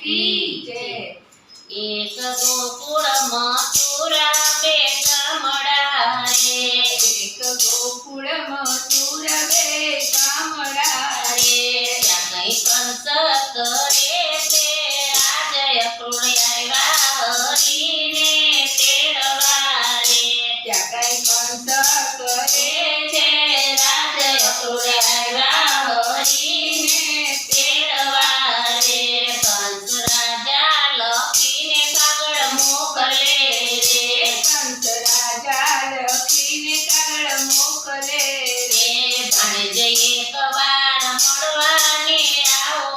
કી જય। એક ગોકુળ મથુરા બે ગામડા રે, એક ગોકુળ મથુરા બે ગામડા રે ત્યાં કઈ કંસ કરે છે રાજ અક્રૂર આવ્યા હરીને તેડવા રે, ત્યાં કઈ કંસ કરે છે રાજ અક્રૂર આવ્યા હરીને તેડવા રે, કંસ રાજા લખીને કાગળ મોકલે રે, કંસ રાજા લખીને કાગળ મોકલે રે ભાણેજ એકવાર મળવાને આવો,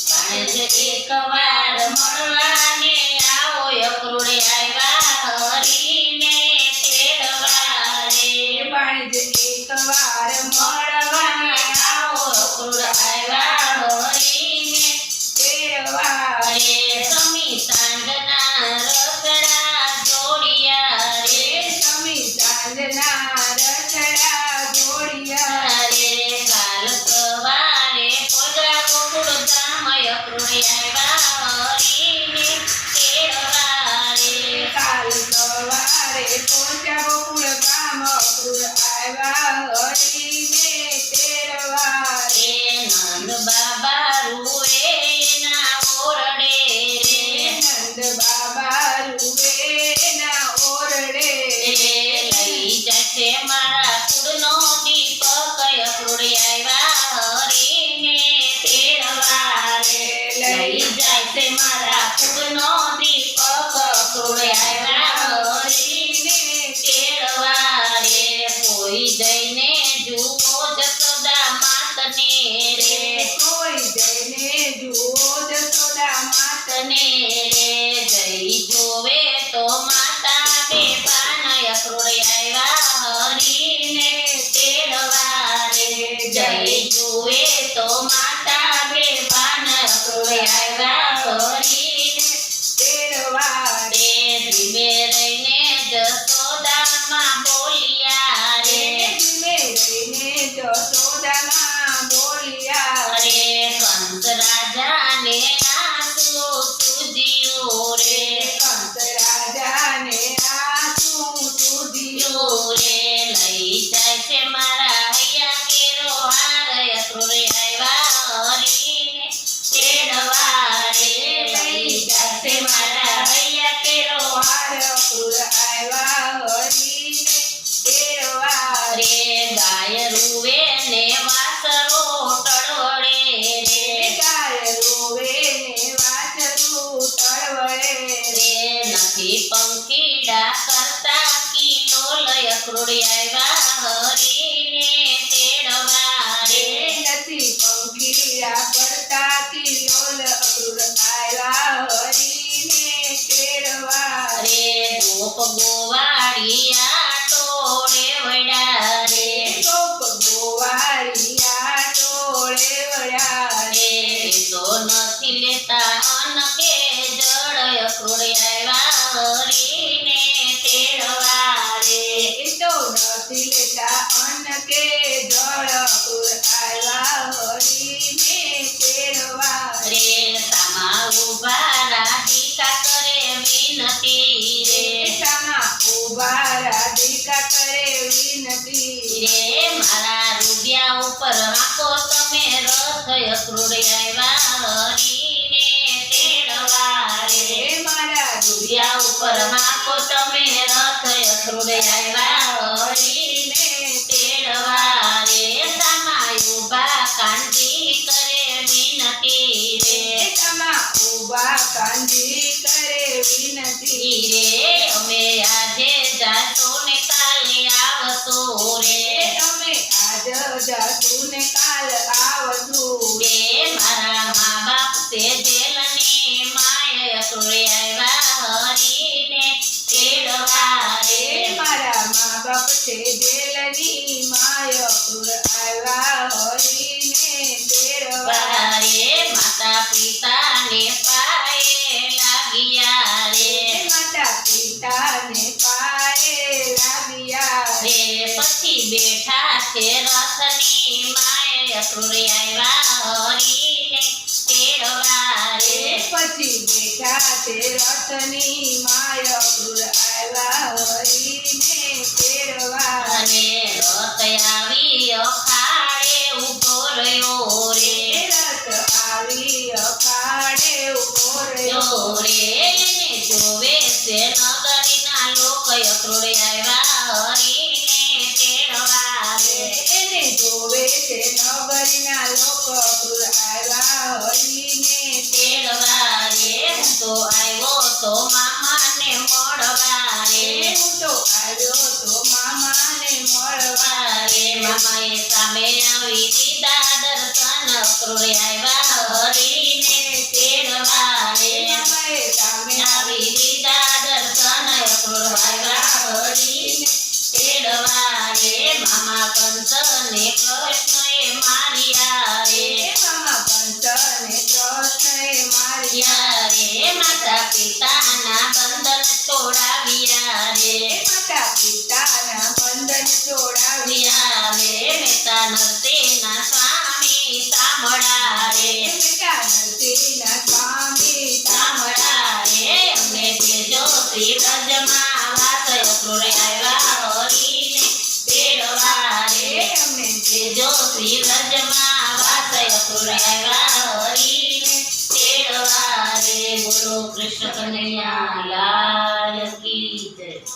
ભાણેજ એકવાર મળવાને આવો અક્રૂર આવ્યા હરીને તેડવા રે, ભાણેજ એકવાર મળવાને આવો અક્રૂર આવ્યા હરીને તેડવા રે, સમી સાંજના રસડા જોડિયા રે, સમી સાંજના રસડા જોડિયા રે કાલ સવારે પોદરા ગોકુળ ધામ અક્રૂર આવ્યા હરીને તેડવા રે, કાલ સવારે પહોંચ્યા ગોકુળ ગામ અક્રૂર આવ્યા હરીને તેડવા રે નંદ બાબા રૂએ ના ઓરડે રે, નંદ બાબા રૂવે ના ઓરડે રે લઈ જશે મારા કુળનો દીપક અક્રૂર આવ્યા હરીને તેડવા રે, લઈ જશે મારા કુળનો દીપક અક્રૂર આવ્યા હરીને તેડવા રે, કોઈ જઈને જુઓ જશોદા માતને રે, કોઈ જઈને જુઓ જશોદા તને રે જઈ જોવે તો માતા બેભાન અક્રૂર આવ્યા હરીને તેડવા રે, જઈ જોવે તો માતા બેભાન અક્રૂર આવ્યા હરીને તેડવા રે, ધીમે રહીને જશોદામાં બોલ્યા રે, ધીમે રહીને જશોદામાં બોલ્યા રે કંસ રાજાને આંસુ સૂજ્યું રે, કંસ રાજાને આંસુ સુધીયો રે લઈ જાય છે મારા હૈયા કેરો હાર અક્રૂર આવ્યા હરીને તેડવા રે, લઈ જાય છે મારા હૈયા કેરો હાર અક્રૂર આવ્યા હરીને તેડવા રે, ગાય રૂવે ને વાસરો ટળવળે રે, ગાય રોવે ને વાછરું તળવળે રે નથી પંખીડા કરતા કિલોલ અક્રૂર આવ્યા હરીને તેડવા રે, નથી પંખીડા પડતા કિલોલ અક્રૂર આવ્યા હરીને તેડવા રે ગોપ ગોવાળિયા ટોળે વળ્યા રે, ગોપ ગોવાળિયા ટોળે વળ્યા રે તો નથી લેતા અન્ન કે જળ અક્રૂર આવ્યા હરીને તેડવા રે, એ તો નથી લેતા અન્ન કે જળ અક્રૂર આવ્યા હરીને તેડવા રે સામા ઉભા રાધિકા કરે વિનતી રે, સામા ઉભા રાધિકા કરે વિનતી રે મારા રૂપિયા ઉપર આંખો તમે રથ અક્રૂર આવ્યા હરીને તેડવા રે, હે મારા રૂપિયા ઉપર આંખો તમે રથ અક્રૂર આવ્યા હરીને તેડવા રે, સામા ઉભા કાંજી કરે વિનતી રે, સામા ઉભા કાંજી કરે વિનતી રે અમે આજે જાશો ને કાલે આવશો રે, અમે આજ જાશું ને કાલ આવશું બે મારા મા બાપ છે જેલની માય અક્રૂર આવ્યા હરીને તેડવા રે, મારા મા બાપ છે જેલની માય અક્રૂર આવ્યા હરીને તેડવા રે માતા પિતાને પાયે લાગ્યા રે, માતા પિતાને પાયે લાગ્યા રે પછી બેઠા છે રથની માય અક્રૂર આવ્યા હરીને તેડવા રે, દેવજી બેઠા છે રથની માય અક્રૂર આવ્યા હરીને તેડવા અને રથ આવી અખાડે ઊભો રહ્યો રે રથ આવી અખાડે ઊભો રહ્યો રે એને જોવે છે નગરીના લોક અક્રૂર આવ્યા હરીને તેડવા રે એને જોવે છે નગરીના લોકો અક્રૂર આવ્યા હરીને તેડવા રે તો આવ્યો તો મામાને મળવા રે હું તો આવ્યો તો મામાને મળવા રે મામાએ સામે આવી દીધા દર્શન અક્રૂર આવ્યા હરીને તેડવા રે મામાએ સામે આવી દીધા દર્શન અક્રૂર આવ્યા હરીને તેડવા રે મામા કંસને કૃષ્ણએ માર્યા રે મામા કંસને કૃષ્ણએ માર્યા રે માતા પિતાના બંધન તોડાવ્યા રે માતા પિતાના બંધન છોડાવ્યા રે મેતા નરસેના સ્વામી સાંભળા રે પિતા નરસિંહના સ્વામી સાંભળા રે અમને તેજો શ્રી વ્રજમાં વાસ અક્રૂર આવ્યા હરીને તેડવા રે અમને તેજો શ્રી વ્રજમાં વાસ અક્રૂર આવ્યા હરીને તેડવા રે બોલો કૃષ્ણ કનૈયા લાલ કી જય